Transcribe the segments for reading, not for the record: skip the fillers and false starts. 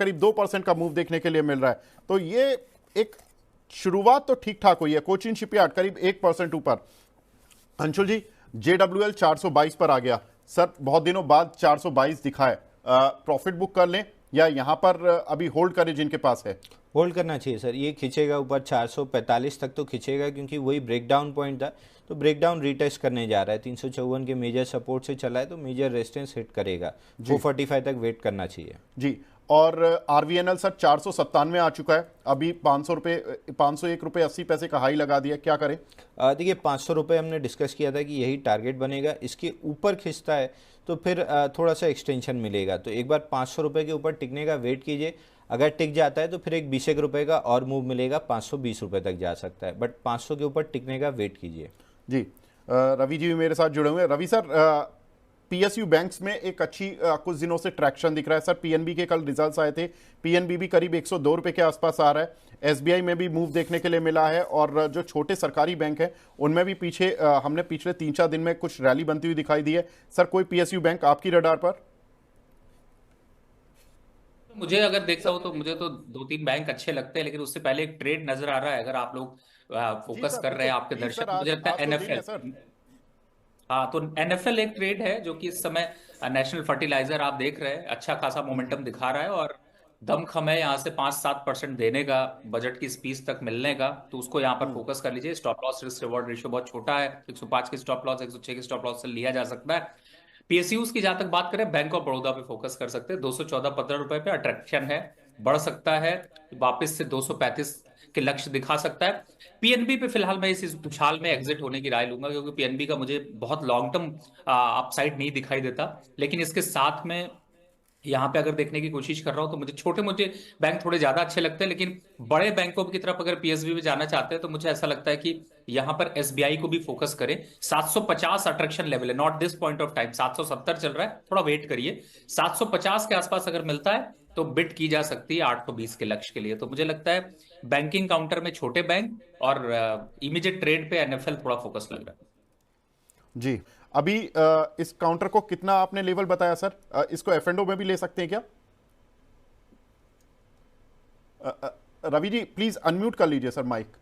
करीब 2% का मूव देखने के लिए मिल रहा है। तो ये एक शुरुआत तो ठीक ठाक हुई है। कोचिन शिपयार्ड करीब 1% ऊपर। अंशुल जी, JWL 422 पर आ गया सर, बहुत दिनों बाद 422 दिखा है। प्रॉफिट बुक कर लें या यहां पर अभी होल्ड करें जिनके पास है? होल्ड करना चाहिए सर, ये खींचेगा ऊपर 445 तक तो खींचेगा, क्योंकि वही ब्रेकडाउन पॉइंट था। तो ब्रेकडाउन रीटेस्ट करने जा रहा है, 354 के मेजर सपोर्ट से चला है तो मेजर रेजिस्टेंस हिट करेगा। जी 445 तक वेट करना चाहिए। जी। और RVNL सर 497 आ चुका है, अभी 500 रुपये, 501 रुपये 80 पैसे का हाई लगा दिया, क्या करें? देखिए 500 रुपये हमने डिस्कस किया था कि यही टारगेट बनेगा, इसके ऊपर खिंचता है तो फिर थोड़ा सा एक्सटेंशन मिलेगा। तो एक बार 500 रुपये के ऊपर टिकने का वेट कीजिए। अगर टिक जाता है तो फिर एक 20 रुपये का और मूव मिलेगा, 520 रुपये तक जा सकता है, बट 500 के ऊपर टिकने का वेट कीजिए। जी। रवि जी भी मेरे साथ जुड़े हुए हैं। रवि सर, PSU बैंक्स में एक अच्छी कुछ दिनों से ट्रैक्शन दिख रहा है सर। PNB के कल रिजल्ट्स आए थे, PNB भी करीब 102 रुपए के आसपास आ रहा है। SBI में भी मूव देखने के लिए मिला है, और जो छोटे सरकारी बैंक हैं उनमें भी पीछे हमने पिछले 3-4 दिन में कुछ रैली बनती हुई दिखाई दी है। सर, कोई PSU बैंक आपकी रडार पर? मुझे अगर देखता हूँ तो मुझे तो दो तीन बैंक अच्छे लगते हैं, लेकिन उससे पहले एक ट्रेड नजर आ रहा है। अगर आप लोग जी फोकस सर, कर रहे बिल्कुल हैं, आपके प्लीज सर, दर्शक, मुझे आज लगता है आज तो दिन है एनएफएल। सर। हाँ, तो एनएफएल एक ट्रेड है जो कि इस समय नेशनल फर्टिलाइजर आप देख रहे हैं, अच्छा खासा मोमेंटम दिखा रहा है और दमखम है यहाँ से 5-7% देने का, बजट की स्पीच तक मिलने का। तो उसको यहाँ पर हम्म। फोकस कर लीजिए। Stop loss risk reward ratio बहुत छोटा है, 105 की स्टॉप लॉस, 106 की स्टॉप लॉस से लिया जा सकता है। PSUs की जहां तक बात करें, बैंक ऑफ बड़ौदा पे फोकस कर सकते हैं। 214-15 रुपए पे अट्रैक्शन है, बढ़ सकता है वापस से 235 के लक्ष्य दिखा सकता है। PNB पे फिलहाल मैं इस उछाल में एग्जिट होने की राय लूंगा, क्योंकि PNB का मुझे बहुत लॉन्ग टर्म अपसाइड नहीं दिखाई देता। लेकिन इसके साथ में यहाँ पे अगर देखने की कोशिश कर रहा हूं तो मुझे छोटे मोटे बैंक थोड़े ज्यादा अच्छे लगते हैं, लेकिन बड़े बैंकों की तरफ अगर PSB में जाना चाहते हैं तो मुझे ऐसा लगता है कि यहाँ पर SBI को भी फोकस करें। 750 अट्रैक्शन लेवल है, not this point of time. 770 चल रहा है, थोड़ा वेट करिए। 750 के आसपास अगर मिलता है तो बिट की जा सकती है 820 के लक्ष्य के लिए। तो मुझे लगता है बैंकिंग काउंटर में छोटे बैंक और इमीडिएट ट्रेड पे NFL थोड़ा फोकस लग रहा है। जी। अभी इस काउंटर को कितना आपने लेवल बताया सर? इसको F&O में भी ले सकते हैं क्या? रवि जी प्लीज अनम्यूट कर लीजिए सर माइक।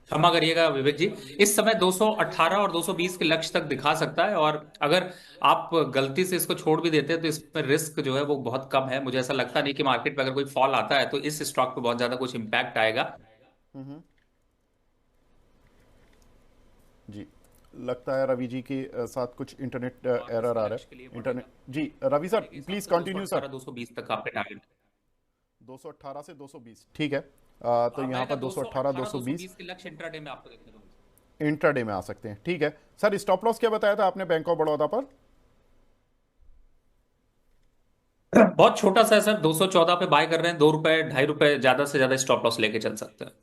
क्षमा करिएगा विवेक जी, इस समय 218 और 220 के लक्ष्य तक दिखा सकता है। और अगर आप गलती से इसको छोड़ भी देते हैं तो इसमें रिस्क जो है वो बहुत कम है। मुझे ऐसा लगता नहीं कि मार्केट में अगर कोई फॉल आता है तो इस स्टॉक पे बहुत ज्यादा कुछ इंपैक्ट आएगा। हम्म। जी, लगता है रवि जी के साथ कुछ इंटरनेट वापस एरर आ रहा लक्ष्य के लिए है। इंटरनेट। बढ़ेगा जी रवि सर, मेरे हिसाब प्लीज से। Continue sir. 218-220 तक आपके टारगेट। 218 से 220, ठीक है। तो हाँ, यहाँ मैं पर 218 220 218-220 के लक्ष्य इंट्राडे में आपको देखने को मिलेगा। इंट्राडे में आ सकते हैं, ठीक है। सर, स्टॉप लॉस क्या बताया था आपने बैंक ऑफ बड़ौदा पर? बहुत छोटा सा है सर, 214 पे बाय कर रहे हैं, 2 रुपए 2.5 रुपए ज्यादा से ज्यादा स्टॉप लॉस लेके चल सकते हैं।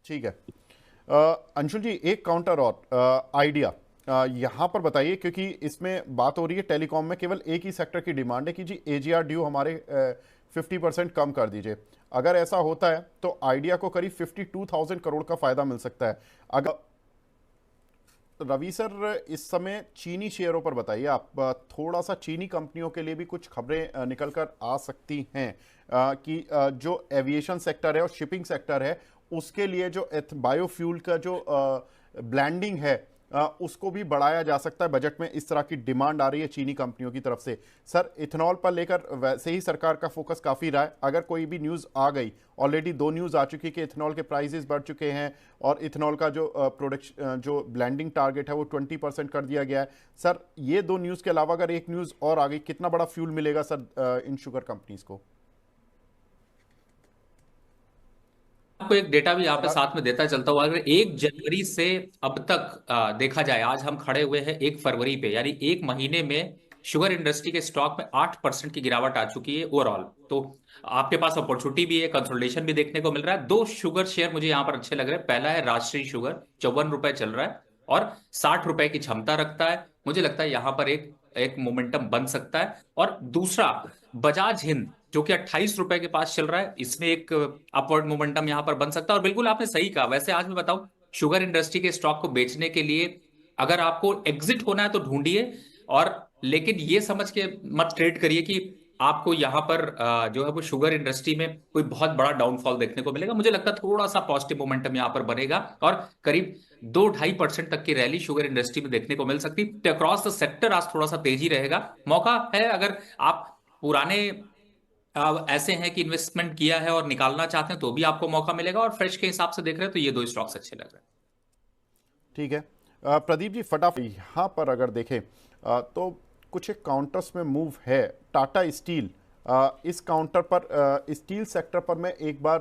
ठीक है। अंशुल जी, एक काउंटर और आइडिया यहाँ पर बताइए, क्योंकि इसमें बात हो रही है टेलीकॉम में केवल एक ही सेक्टर की डिमांड है कि जी AGR ड्यू हमारे 50% कम कर दीजिए। अगर ऐसा होता है तो आइडिया को करीब 52,000 करोड़ का फायदा मिल सकता है। अगर रवि सर, इस समय चीनी शेयरों पर बताइए आप। थोड़ा सा चीनी कंपनियों के लिए भी कुछ खबरें निकल कर आ सकती हैं कि जो एविएशन सेक्टर है और शिपिंग सेक्टर है, उसके लिए जो बायोफ्यूल का जो ब्लैंडिंग है, उसको भी बढ़ाया जा सकता है। बजट में इस तरह की डिमांड आ रही है चीनी कंपनियों की तरफ से। सर, इथेनॉल पर लेकर वैसे ही सरकार का फोकस काफ़ी रहा है। अगर कोई भी न्यूज़ आ गई, ऑलरेडी 2 न्यूज़ आ चुकी कि इथेनॉल के प्राइसेस बढ़ चुके हैं और इथेनॉल का जो प्रोडक्शन जो ब्लेंडिंग टारगेट है वो 20% कर दिया गया है। सर, ये 2 न्यूज़ के अलावा अगर एक न्यूज़ और आ गई, कितना बड़ा फ्यूल मिलेगा सर इन शुगर कंपनीज को? आपको एक डेटा भी यहाँ पे सर साथ में देता चलता हूँ। अगर 1 जनवरी से अब तक देखा जाए, आज हम खड़े हुए हैं 1 फरवरी पे, यानी एक महीने में शुगर इंडस्ट्री के स्टॉक में 8% की गिरावट आ चुकी है ओवरऑल। तो आपके पास अपॉर्चुनिटी भी है, कंसोलिडेशन भी देखने को मिल रहा है। 2 शुगर शेयर मुझे यहाँ पर अच्छे लग रहे हैं। पहला है राष्ट्रीय शुगर, 54 रुपए चल रहा है और 60 रुपए की क्षमता रखता है। मुझे लगता है यहाँ पर एक एक मोमेंटम बन सकता है। और दूसरा, बजाज हिंद जो कि 28 रुपए के पास चल रहा है, इसमें एक अपवर्ड मोमेंटम यहां पर बन सकता है। और बिल्कुल आपने सही कहा। वैसे आज मैं बताऊं, शुगर इंडस्ट्री के स्टॉक को बेचने के लिए अगर आपको एग्जिट होना है तो ढूंढिए, और लेकिन ये समझ के मत ट्रेड करिए कि आपको यहाँ पर जो है वो शुगर इंडस्ट्री में कोई बहुत बड़ा डाउनफॉल देखने को मिलेगा। मुझे लगता है थोड़ा सा पॉजिटिव मोमेंटम यहाँ पर बनेगा और करीब 2-2.5% तक की रैली शुगर इंडस्ट्री में देखने को मिल सकती है। तो अक्रॉस द सेक्टर आज थोड़ा सा तेजी रहेगा। मौका है अगर आप पुराने ऐसे हैं कि इन्वेस्टमेंट किया है और निकालना चाहते हैं तो भी आपको मौका मिलेगा, और फ्रेश के हिसाब से देख रहे हैं तो ये दो स्टॉक्स अच्छे लग रहे हैं। ठीक है। प्रदीप जी फटाफट यहाँ पर अगर देखें तो कुछ एक काउंटर्स में मूव है। टाटा स्टील, इस काउंटर पर स्टील सेक्टर पर मैं एक बार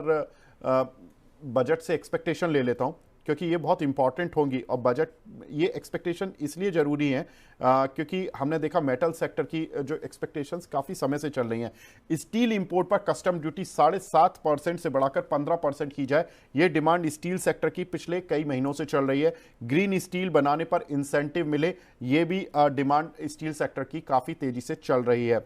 बजट से एक्सपेक्टेशन ले लेता हूँ, क्योंकि ये बहुत इंपॉर्टेंट होंगी। और बजट, ये एक्सपेक्टेशन इसलिए ज़रूरी है क्योंकि हमने देखा मेटल सेक्टर की जो एक्सपेक्टेशंस काफ़ी समय से चल रही हैं। स्टील इंपोर्ट पर कस्टम ड्यूटी 7.5% से बढ़ाकर 15% की जाए, ये डिमांड स्टील सेक्टर की पिछले कई महीनों से चल रही है। ग्रीन स्टील बनाने पर इंसेंटिव मिले, ये भी डिमांड स्टील सेक्टर की काफ़ी तेज़ी से चल रही है।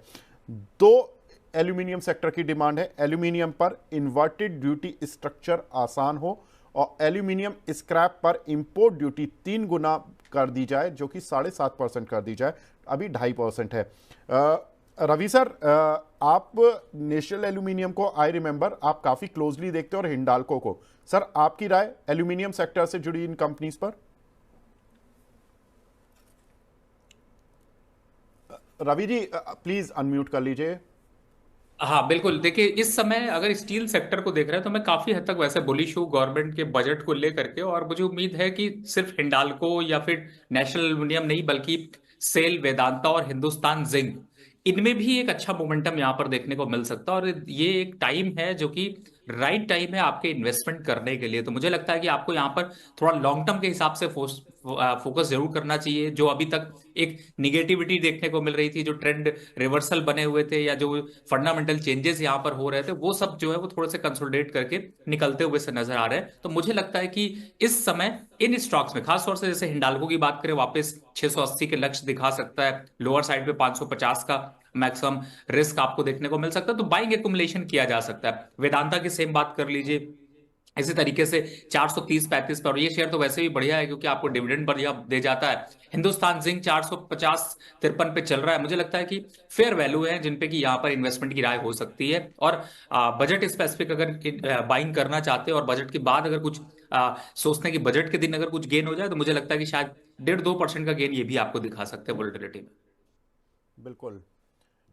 दो एल्यूमिनियम सेक्टर की डिमांड है। एल्यूमिनियम पर इन्वर्टेड ड्यूटी स्ट्रक्चर आसान हो और एल्यूमिनियम स्क्रैप पर इंपोर्ट ड्यूटी 3 गुना कर दी जाए, जो कि 7.5% कर दी जाए, अभी 2.5% है। रवि सर, आप नेशनल एल्यूमिनियम को, आई रिमेंबर, आप काफी क्लोजली देखते हो और हिंडाल्को को। सर, आपकी राय एल्यूमिनियम सेक्टर से जुड़ी इन कंपनीज पर? रवि जी प्लीज अनम्यूट कर लीजिए। हाँ बिल्कुल, देखिए इस समय अगर स्टील सेक्टर को देख रहे हैं तो मैं काफी हद तक वैसे बुलिश हूँ गवर्नमेंट के बजट को लेकर के, और मुझे उम्मीद है कि सिर्फ हिंडाल्को या फिर नेशनल एल्यूमिनियम नहीं बल्कि सेल, वेदांता और हिंदुस्तान जिंक, इनमें भी एक अच्छा मोमेंटम यहाँ पर देखने को मिल सकता है। और ये एक टाइम है जो कि राइट टाइम है आपके इन्वेस्टमेंट करने के लिए। तो मुझे लगता है कि आपको यहाँ पर थोड़ा लॉन्ग टर्म के हिसाब से फोकस जरूर करना चाहिए। जो अभी तक एक निगेटिविटी देखने को मिल रही थी, जो ट्रेंड रिवर्सल बने हुए थे या जो फंडामेंटल चेंजेस यहाँ पर हो रहे थे, वो सब जो है वो थोड़े से कंसोलिडेट करके निकलते हुए से नजर आ रहे हैं। तो मुझे लगता है कि इस समय इन स्टॉक्स में खासतौर से जैसे हिंडाल्को की बात करें, वापस 680 के लक्ष्य दिखा सकता है, लोअर साइड पे 550 का मैक्सिमम रिस्क आपको देखने को मिल सकता है, तो बाइंग एक्युमुलेशन किया जा सकता है। वेदांता की सेम बात कर लीजिए, इसी तरीके से 430-35 पर, और ये शेयर तो वैसे भी बढ़िया है क्योंकि आपको डिविडेंड बढ़िया दे जाता है। हिंदुस्तान जिंक 450-53 पे चल रहा है। मुझे लगता है कि फेयर वैल्यू है जिन पे कि यहाँ पर इन्वेस्टमेंट की राय हो सकती है। और बजट स्पेसिफिक अगर बाइंग करना चाहते हैं और बजट के बाद अगर कुछ सोचते हैं कि बजट के दिन अगर कुछ गेन हो जाए, तो मुझे लगता है कि शायद 1.5-2% का गेन ये भी आपको दिखा सकते हैं वोलेटिलिटी में। बिल्कुल।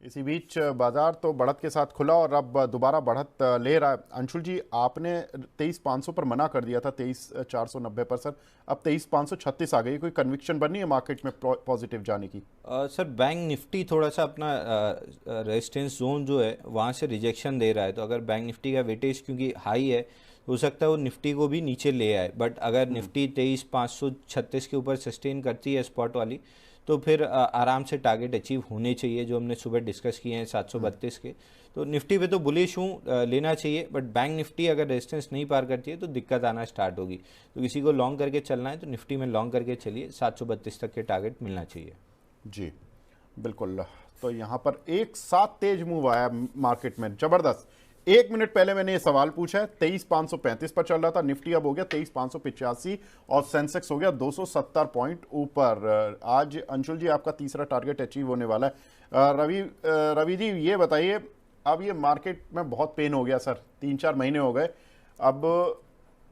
इसी बीच बाजार तो बढ़त के साथ खुला और अब दोबारा बढ़त ले रहा है। अंशुल जी, आपने 23,500 पर मना कर दिया था, 23,490 पर। सर, अब 23,536 आ गई। कोई कन्विक्शन बनी है मार्केट में पॉजिटिव जाने की? सर, बैंक निफ्टी थोड़ा सा अपना रेजिस्टेंस जोन जो है वहाँ से रिजेक्शन दे रहा है। तो अगर बैंक निफ्टी का वेटेज क्योंकि हाई है, हो सकता है वो निफ्टी को भी नीचे ले आए। बट अगर निफ्टी 23,536 के ऊपर सस्टेन करती है स्पॉट वाली, तो फिर आराम से टारगेट अचीव होने चाहिए जो हमने सुबह डिस्कस किए हैं 732 के। तो निफ्टी पे तो बुलिश हूँ, लेना चाहिए। बट बैंक निफ्टी अगर रेजिस्टेंस नहीं पार करती है तो दिक्कत आना स्टार्ट होगी। तो किसी को लॉन्ग करके चलना है तो निफ्टी में लॉन्ग करके चलिए, 732 तक के टारगेट मिलना चाहिए। जी बिल्कुल। तो यहाँ पर एक साथ तेज मूव आया मार्केट में, जबरदस्त। 1 मिनट पहले मैंने ये सवाल पूछा है, 23,535 पर चल रहा था, निफ्टी अब हो गया 23,585 और सेंसेक्स हो गया 270 पॉइंट ऊपर। आज अंशुल जी आपका तीसरा टारगेट अचीव होने वाला है। रवि जी ये बताइए, अब ये मार्केट में बहुत पेन हो गया सर, 3-4 महीने हो गए, अब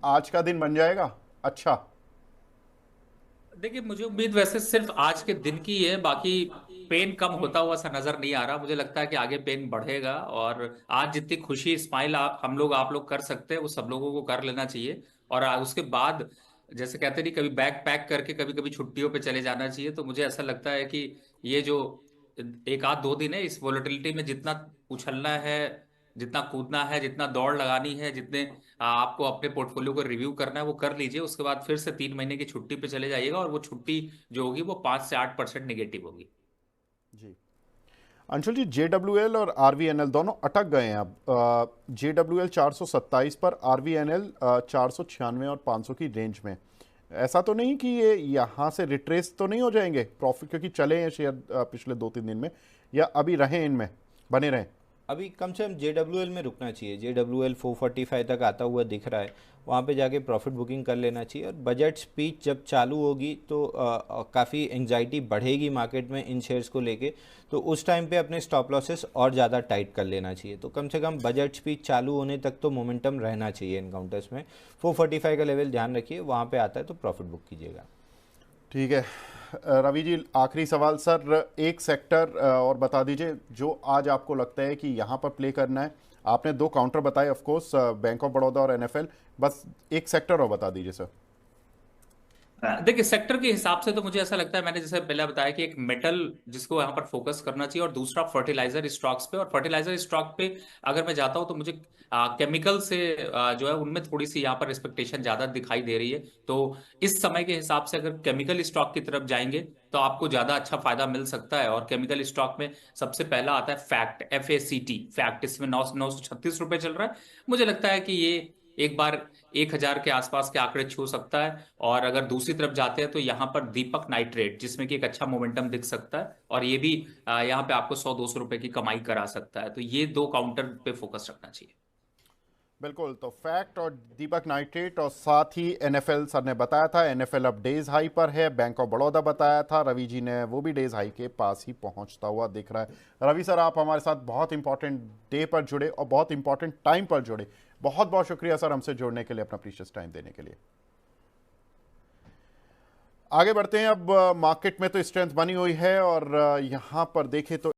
आज का दिन बन जाएगा अच्छा? देखिए मुझे उम्मीद वैसे सिर्फ आज के दिन की है, बाकी पेन कम होता हुआ सा नजर नहीं आ रहा। मुझे लगता है कि आगे पेन बढ़ेगा, और आज जितनी खुशी स्माइल हम लोग आप लोग कर सकते हैं वो सब लोगों को कर लेना चाहिए। और उसके बाद जैसे कहते नहीं, कभी बैग पैक करके कभी कभी छुट्टियों पे चले जाना चाहिए। तो मुझे ऐसा लगता है कि ये जो 1-2 दिन है, इस वोलेटिलिटी में जितना उछलना है, जितना कूदना है, जितना दौड़ लगानी है, जितने आपको अपने पोर्टफोलियो को रिव्यू करना है वो कर लीजिए। उसके बाद फिर से 3 महीने की छुट्टी पे चले जाइएगा, और वो छुट्टी जो होगी वो 5 से 8% नेगेटिव होगी। जी अंशुल जी, JWL और RVNL दोनों अटक गए हैं अब। JWL 427 पर, RVNL 496 और 500 की रेंज में। ऐसा तो नहीं कि ये यहाँ से रिट्रेस तो नहीं हो जाएंगे प्रॉफिट, क्योंकि चले हैं शेयर पिछले 2-3 दिन में, या अभी रहें इनमें, बने रहें? अभी कम से कम JWL में रुकना चाहिए। JWL 445 तक आता हुआ दिख रहा है, वहाँ पे जाके प्रॉफिट बुकिंग कर लेना चाहिए। और बजट स्पीच जब चालू होगी तो काफ़ी एंग्जाइटी बढ़ेगी मार्केट में इन शेयर्स को लेके, तो उस टाइम पे अपने स्टॉप लॉसेस और ज़्यादा टाइट कर लेना चाहिए। तो कम से कम बजट स्पीच चालू होने तक तो मोमेंटम रहना चाहिए इन काउंटर्स में। 445 का लेवल ध्यान रखिए, वहाँ पे आता है तो प्रॉफिट बुक कीजिएगा। ठीक है। रवि जी, आखिरी सवाल सर, एक सेक्टर और बता दीजिए जो आज आपको लगता है कि यहाँ पर प्ले करना है। आपने दो काउंटर बताए of course, bank of Baroda और एनएफएल, बस एक सेक्टर और बता दीजिए सर। देखिए, सेक्टर के हिसाब से तो मुझे ऐसा लगता है, मैंने जैसे पहले बताया कि एक मेटल जिसको यहाँ पर फोकस करना चाहिए, और दूसरा फर्टिलाइजर स्टॉक्स पे। और फर्टिलाइजर स्टॉक पे अगर मैं जाता हूँ तो मुझे केमिकल से जो है उनमें थोड़ी सी यहाँ पर एक्सपेक्टेशन ज्यादा दिखाई दे रही है। तो इस समय के हिसाब से अगर केमिकल स्टॉक की तरफ जाएंगे तो आपको ज्यादा अच्छा फायदा मिल सकता है। और केमिकल स्टॉक में सबसे पहला आता है फैक्ट, FACT फैक्ट। इसमें 936 रुपए चल रहा है। मुझे लगता है कि ये एक बार 1,000 के आसपास के आंकड़े छू सकता है। और अगर दूसरी तरफ जाते हैं तो यहाँ पर दीपक नाइट्रेट, जिसमें कि एक अच्छा मोमेंटम दिख सकता है, और ये भी यहाँ पे आपको 100-200 रुपए की कमाई करा सकता है। तो ये दो काउंटर पे फोकस रखना चाहिए। बिल्कुल, तो फैक्ट और दीपक नाइट्रेट, और साथ ही एनएफएल सर ने बताया था, एनएफएल अब डेज हाई पर है। बैंक ऑफ बड़ौदा बताया था रवि जी ने, वो भी डेज हाई के पास ही पहुंचता हुआ दिख रहा है। रवि सर, आप हमारे साथ बहुत इंपॉर्टेंट डे पर जुड़े और बहुत इंपॉर्टेंट टाइम पर जुड़े। बहुत बहुत शुक्रिया सर हमसे जुड़ने के लिए, अपना प्रीशियस टाइम देने के लिए। आगे बढ़ते हैं। अब मार्केट में तो स्ट्रेंथ बनी हुई है, और यहाँ पर देखें तो